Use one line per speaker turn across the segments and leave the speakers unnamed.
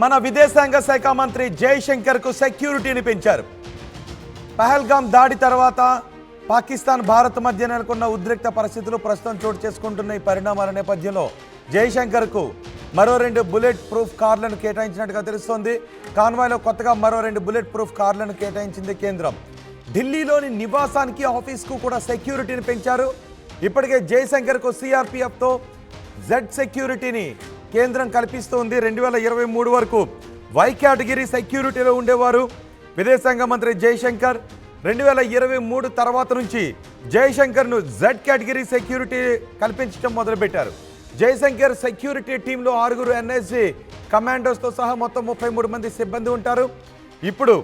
మన విదేశాంగ శాఖ మంత్రి జైశంకర్ కు సెక్యూరిటీని పెంచారు. పహల్గామ్ దాడి తర్వాత పాకిస్తాన్ భారత్ మధ్య నెలకొన్న ఉద్రిక్త పరిస్థితులు ప్రస్తుతం చోటు చేసుకుంటున్న ఈ పరిణామాల నేపథ్యంలో జైశంకర్ కు మరో 2 బుల్లెట్ ప్రూఫ్ కార్లను కేటాయించినట్టుగా తెలుస్తోంది. కాన్వాయ్లో కొత్తగా మరో 2 బుల్లెట్ ప్రూఫ్ కార్లను కేటాయించింది కేంద్రం. ఢిల్లీలోని నివాసానికి ఆఫీస్కు కూడా సెక్యూరిటీని పెంచారు. ఇప్పటికే జైశంకర్కు సిఆర్పిఎఫ్తో జెడ్ సెక్యూరిటీని కేంద్రం కల్పిస్తోంది. 2023 వరకు వై కేటగిరీ సెక్యూరిటీలో ఉండేవారు విదేశాంగ మంత్రి జైశంకర్. 2023 తర్వాత నుంచి జైశంకర్ను జెడ్ కేటగిరీ సెక్యూరిటీ కల్పించడం మొదలుపెట్టారు. జైశంకర్ సెక్యూరిటీ టీంలో 6 ఎన్ఎస్జీ కమాండోస్తో సహా మొత్తం 33 మంది సిబ్బంది ఉంటారు. ఇప్పుడు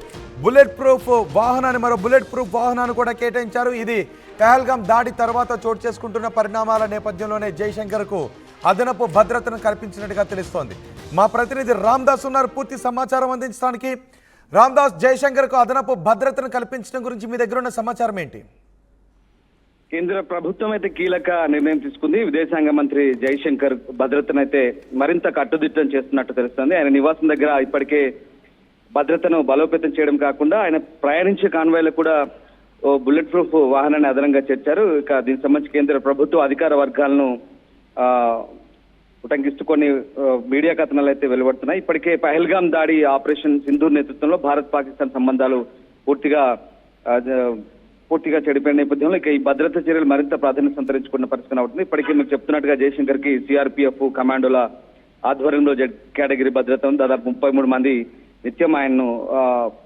బుల్లెట్ ప్రూఫ్ వాహనాన్ని మరో బుల్లెట్ ప్రూఫ్ వాహనాన్ని కూడా కేటాయించారు. ఇది పహల్గామ్ దాడి తర్వాత చోటు చేసుకుంటున్న పరిణామాల నేపథ్యంలోనే జైశంకర్కు అదనపు భద్రతను కల్పించినట్టుగా తెలుస్తోంది. మా ప్రతినిధి రామ్దాస్ ఉన్నారు పూర్తి సమాచారం అందించడానికి. రామ్దాస్, జైశంకర్కు అదనపు భద్రతను కల్పించడం గురించి మీ దగ్గర ఉన్న సమాచారం ఏంటి?
కేంద్ర ప్రభుత్వం అయితే కీలక నిర్ణయం తీసుకుంది. విదేశాంగ మంత్రి జైశంకర్ భద్రతను అయితే మరింత కట్టుదిట్టం చేస్తున్నట్టు తెలుస్తుంది. ఆయన నివాసం దగ్గర ఇప్పటికే భద్రతను బలోపేతం చేయడం కాకుండా ఆయన ప్రయాణించే కాన్వాయ్లో కూడా బుల్లెట్ ప్రూఫ్ వాహనాన్ని అదనంగా చేర్చారు. ఇక దీనికి సంబంధించి కేంద్ర ప్రభుత్వ అధికార వర్గాలను ఉటంకిస్తూ కొన్ని మీడియా కథనాలు అయితే వెలువడుతున్నాయి. ఇప్పటికే పహల్గామ్ దాడి ఆపరేషన్ సింధూర్ నేతృత్వంలో భారత్ పాకిస్తాన్ సంబంధాలు పూర్తిగా చెడిపోయిన నేపథ్యంలో ఇక ఈ భద్రతా చర్యలు మరింత ప్రాధాన్యత సంతరించుకున్న పరిస్థితి అవుతుంది. ఇప్పటికే మీకు చెప్తున్నట్టుగా జైశంకర్ కి సిఆర్పిఎఫ్ కమాండోల ఆధ్వర్యంలో జెడ్ కేటగిరీ భద్రత ఉంది. దాదాపు 33 మంది నిత్యం ఆయన్ను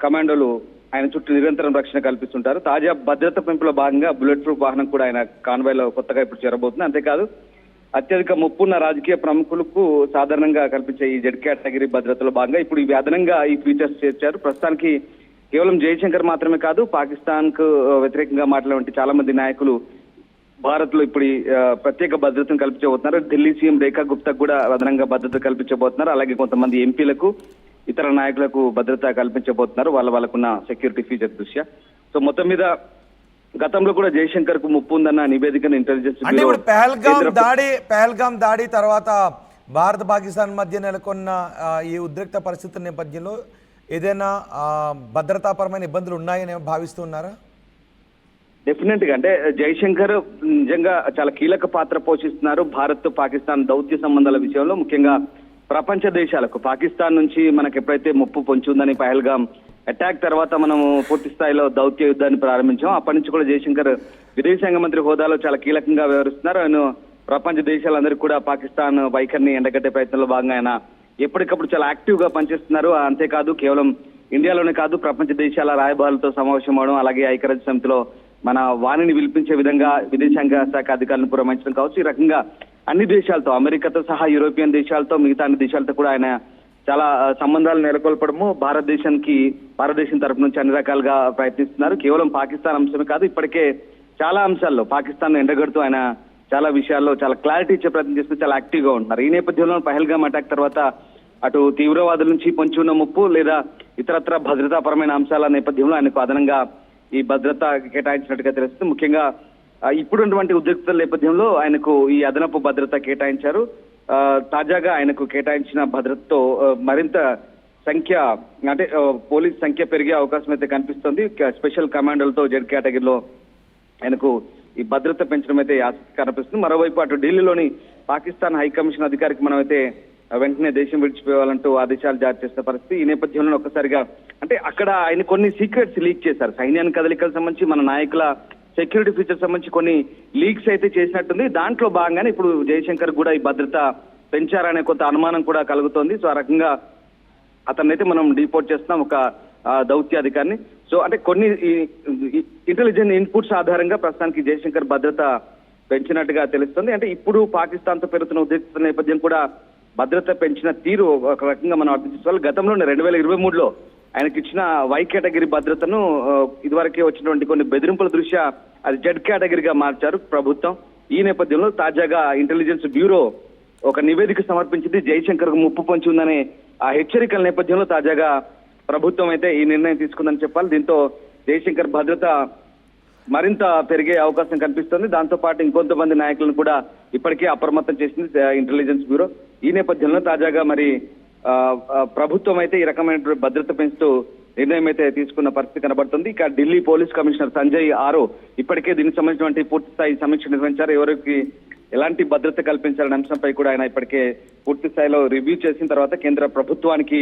కమాండోలు ఆయన చుట్టూ నిరంతరం రక్షణ కల్పిస్తుంటారు. తాజా భద్రత పెంపులో భాగంగా బుల్లెట్ ప్రూఫ్ వాహనం కూడా ఆయన కాన్వాయ్లో కొత్తగా ఇప్పుడు చేరబోతుంది. అంతేకాదు అత్యధిక ముప్పున్న రాజకీయ ప్రముఖులకు సాధారణంగా కల్పించే ఈ జెడ్ కేటగిరీ భద్రతలో భాగంగా ఇప్పుడు ఇవి అదనంగా ఈ ఫీచర్స్ చేర్చారు. ప్రస్తుతానికి కేవలం జైశంకర్ మాత్రమే కాదు, పాకిస్తాన్ కు వ్యతిరేకంగా మాట్లాడే చాలా మంది నాయకులు భారత్ లో ఇప్పుడు ప్రత్యేక భద్రతను కల్పించబోతున్నారు. ఢిల్లీ సీఎం రేఖా గుప్తా కూడా అదనంగా భద్రత కల్పించబోతున్నారు. అలాగే కొంతమంది ఎంపీలకు ఇతర నాయకులకు భద్రత కల్పించబోతున్నారు వాళ్ళకున్న సెక్యూరిటీ ఫీచర్ దృష్ట్యా. సో మొత్తం మీద గతంలో కూడా జైశంకర్ కు ముప్పు ఉందన్న నివేదికను ఇంటెలిజెన్స్
పహల్గామ్ దాడి తర్వాత భారత్ పాకిస్తాన్ మధ్య నెలకొన్న ఈ ఉద్రిక్త పరిస్థితుల నేపథ్యంలో ఏదైనా భద్రతాపరమైన ఇబ్బందులు ఉన్నాయని భావిస్తున్నారా?
డెఫినెట్ గా అంటే జైశంకర్ నిజంగా చాలా కీలక పాత్ర పోషిస్తున్నారు భారత్ పాకిస్తాన్ దౌత్య సంబంధాల విషయంలో. ముఖ్యంగా ప్రపంచ దేశాలకు పాకిస్తాన్ నుంచి మనకు ఎప్పుడైతే ముప్పు పొంచి ఉందని పహల్గామ్ అటాక్ తర్వాత మనము పూర్తి స్థాయిలో దౌత్య యుద్ధాన్ని ప్రారంభించాం. అప్పటి నుంచి కూడా జైశంకర్ విదేశాంగ మంత్రి హోదాలో చాలా కీలకంగా వ్యవహరిస్తున్నారు. ఆయన ప్రపంచ దేశాలందరికీ కూడా పాకిస్తాన్ వైఖరిని ఎండగట్టే ప్రయత్నంలో భాగంగా ఆయన ఎప్పటికప్పుడు చాలా యాక్టివ్ గా పనిచేస్తున్నారు. అంతేకాదు కేవలం ఇండియాలోనే కాదు, ప్రపంచ దేశాల రాయబారులతో సమావేశం అవడం, అలాగే ఐక్యరాజ్య సమితిలో మన వాణిని విలిపించే విధంగా విదేశాంగ శాఖ అధికారులను పురమాయించడం కావచ్చు. ఈ రకంగా అన్ని దేశాలతో, అమెరికాతో సహా యూరోపియన్ దేశాలతో, మిగతా అన్ని దేశాలతో కూడా ఆయన చాలా సంబంధాలు నెలకొల్పడము భారతదేశం తరపు నుంచి అన్ని రకాలుగా ప్రయత్నిస్తున్నారు. కేవలం పాకిస్తాన్ అంశమే కాదు, ఇప్పటికే చాలా అంశాల్లో పాకిస్తాన్ ఎండగడుతూ ఆయన చాలా విషయాల్లో చాలా క్లారిటీ ఇచ్చే ప్రయత్నం చేస్తూ చాలా యాక్టివ్ గా ఉంటున్నారు. ఈ నేపథ్యంలో పహల్గామ్ అటాక్ తర్వాత అటు తీవ్రవాదుల నుంచి పొంచి ఉన్న ముప్పు లేదా ఇతరత్ర భద్రతాపరమైన అంశాల నేపథ్యంలో ఆయనకు అదనంగా ఈ భద్రత కేటాయించినట్టుగా తెలుస్తుంది. ముఖ్యంగా ఇప్పుడున్నటువంటి ఉద్రిక్తల నేపథ్యంలో ఆయనకు ఈ అదనపు భద్రత కేటాయించారు. తాజాగా ఆయనకు కేటాయించిన భద్రతతో మరింత సంఖ్య అంటే పోలీస్ సంఖ్య పెరిగే అవకాశం అయితే కనిపిస్తుంది. స్పెషల్ కమాండోలతో జెడ్ కేటగిరీలో ఆయనకు ఈ భద్రత పెంచడం అయితే ఆసక్తి కనిపిస్తుంది. మరోవైపు అటు ఢిల్లీలోని పాకిస్తాన్ హైకమిషన్ అధికారికి మనమైతే వెంటనే దేశం విడిచిపోవాలంటూ ఆదేశాలు జారీ చేసిన పరిస్థితి. ఈ నేపథ్యంలో ఒక్కసారిగా అంటే అక్కడ ఆయన కొన్ని సీక్రెట్స్ లీక్ చేశారు. సైన్యానికి కదలికలకు సంబంధించి, మన నాయకుల సెక్యూరిటీ ఫీచర్స్ సంబంధించి కొన్ని లీక్స్ అయితే చేసినట్టుంది. దాంట్లో భాగంగానే ఇప్పుడు జైశంకర్ కూడా ఈ భద్రత పెంచారనే కొంత అనుమానం కూడా కలుగుతోంది. సో ఆ రకంగా అతన్నైతే మనం డిపోర్ట్ చేస్తున్నాం, ఒక దౌత్య అధికారిని. సో అంటే కొన్ని ఇంటెలిజెన్స్ ఇన్పుట్స్ ఆధారంగా ప్రస్తుతానికి జైశంకర్ భద్రత పెంచినట్టుగా తెలుస్తుంది. అంటే ఇప్పుడు పాకిస్తాన్ తో పెరుగుతున్న ఉద్రిక్తత నేపథ్యం కూడా భద్రత పెంచిన తీరు ఒక రకంగా మనం అర్థం చేసుకోవాలి. గతంలో 2023లో ఆయనకి ఇచ్చిన వై కేటగిరీ భద్రతను ఇదివరకే వచ్చినటువంటి కొన్ని బెదిరింపుల దృష్ట్యా అది జెడ్ కేటగిరీగా మార్చారు ప్రభుత్వం. ఈ నేపథ్యంలో తాజాగా ఇంటెలిజెన్స్ బ్యూరో ఒక నివేదిక సమర్పించింది. జైశంకర్ కు ముప్పు పొంచి ఉందనే ఆ హెచ్చరికల నేపథ్యంలో తాజాగా ప్రభుత్వం అయితే ఈ నిర్ణయం తీసుకుందని చెప్పాలి. దీంతో జైశంకర్ భద్రత మరింత పెరిగే అవకాశం కనిపిస్తుంది. దాంతో పాటు ఇంకొంతమంది నాయకులను కూడా ఇప్పటికే అప్రమత్తం చేసింది ఇంటెలిజెన్స్ బ్యూరో. ఈ నేపథ్యంలో తాజాగా మరి ప్రభుత్వం అయితే ఈ రకమైనటువంటి భద్రత పెంచుతూ నిర్ణయం అయితే తీసుకున్న పరిస్థితి కనబడుతుంది. ఇక ఢిల్లీ పోలీస్ కమిషనర్ సంజయ్ ఆరో ఇప్పటికే దీనికి సంబంధించినటువంటి పూర్తి స్థాయి సమీక్ష నిర్వహించారు. ఎవరికి ఎలాంటి భద్రత కల్పించాలనే అంశంపై కూడా ఆయన ఇప్పటికే పూర్తి స్థాయిలో రివ్యూ చేసిన తర్వాత కేంద్ర ప్రభుత్వానికి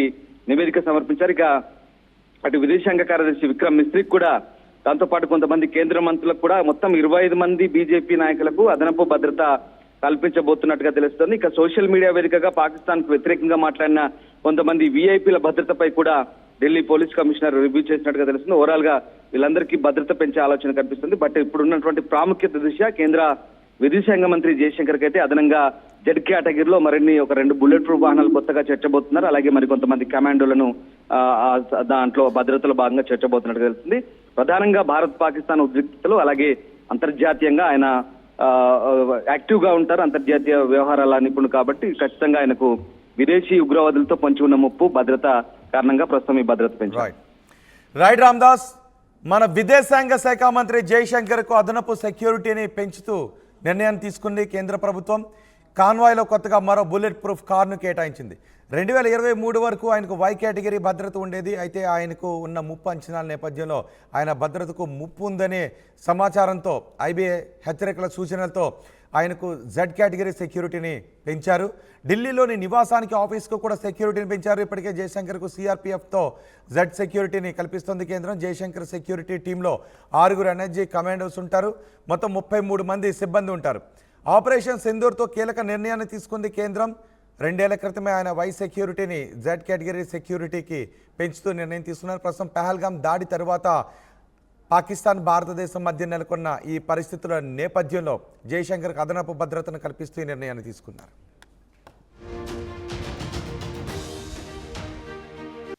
నివేదిక సమర్పించారు. ఇక అటు విదేశాంగ కార్యదర్శి విక్రమ్ మిస్త్రీకి కూడా దాంతో పాటు కొంతమంది కేంద్ర మంత్రులకు కూడా మొత్తం 25 మంది బీజేపీ నాయకులకు అదనపు భద్రత కల్పించబోతున్నట్టుగా తెలుస్తోంది. ఇక సోషల్ మీడియా వేదికగా పాకిస్తాన్ కు వ్యతిరేకంగా మాట్లాడిన కొంతమంది వీఐపీల భద్రతపై కూడా ఢిల్లీ పోలీస్ కమిషనర్ రివ్యూ చేసినట్టుగా తెలుస్తుంది. ఓవరాల్ గా వీళ్ళందరికీ భద్రత పెంచే ఆలోచన కనిపిస్తుంది. బట్ ఇప్పుడు ఉన్నటువంటి ప్రాముఖ్యత దృష్ట్యా కేంద్ర విదేశాంగ మంత్రి జయశంకర్ కి అయితే అదనంగా జెడ్ కేటగిరీలో మరిన్ని ఒక 2 బుల్లెట్ ప్రూఫ్ వాహనాలు కొత్తగా చేర్చబోతున్నారు. అలాగే మరి కొంతమంది కమాండోలను దాంట్లో భద్రతలో భాగంగా చేర్చబోతున్నట్టుగా తెలుస్తుంది. ప్రధానంగా భారత్ పాకిస్తాన్ ఉద్రిక్తతలు అలాగే అంతర్జాతీయంగా ఆయన యాక్టివ్ గా ఉంటారు. అంతర్జాతీయ వ్యవహారాల నిపుణులు కాబట్టి ఖచ్చితంగా ఆయనకు విదేశీ ఉగ్రవాదులతో పొంచి ఉన్న ముప్పు భద్రత కారణంగా ప్రస్తుతం ఈ భద్రత పెంచారు.
రైట్ రామ్దాస్, మన విదేశాంగ శాఖ మంత్రి జయశంకర్ కు అదనపు సెక్యూరిటీని పెంచుతూ నిర్ణయాన్ని తీసుకుంది కేంద్ర ప్రభుత్వం. కాన్వాయ్లో కొత్తగా మరో బుల్లెట్ ప్రూఫ్ కార్ను కేటాయించింది. 2023 వరకు ఆయనకు వై కేటగిరీ భద్రత ఉండేది. అయితే ఆయనకు ఉన్న ముప్పు అంచనాల నేపథ్యంలో ఆయన భద్రతకు ముప్పు ఉందనే సమాచారంతో ఐబీఐ హెచ్చరికల సూచనలతో ఆయనకు జెడ్ కేటగిరీ సెక్యూరిటీని పెంచారు. ఢిల్లీలోని నివాసానికి ఆఫీస్కు కూడా సెక్యూరిటీని పెంచారు. ఇప్పటికే జయశంకర్కు సిఆర్పిఎఫ్తో జెడ్ సెక్యూరిటీని కల్పిస్తోంది కేంద్రం. జయశంకర్ సెక్యూరిటీ టీంలో 6 ఎనర్జీ కమాండోస్ ఉంటారు. మొత్తం 33 మంది సిబ్బంది ఉంటారు. ఆపరేషన్ సింధూర్తో కీలక నిర్ణయాన్ని తీసుకుంది కేంద్రం. 2 ఏళ్ల క్రితమే ఆయన వై సెక్యూరిటీని జెడ్ కేటగిరీ సెక్యూరిటీకి పెంచుతూ నిర్ణయం తీసుకున్నారు. ప్రస్తుతం పహల్గామ్ దాడి తర్వాత పాకిస్తాన్ భారతదేశం మధ్య నెలకొన్న ఈ పరిస్థితుల నేపథ్యంలో జయశంకర్కి అదనపు భద్రతను కల్పిస్తూ ఈ నిర్ణయాన్ని తీసుకున్నారు.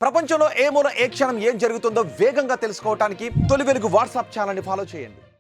ప్రపంచంలో ఏ మూల ఏ క్షణం ఏం జరుగుతుందో వేగంగా తెలుసుకోవడానికి తొలి వెలుగు వాట్సాప్ ఛానల్ని ఫాలో చేయండి.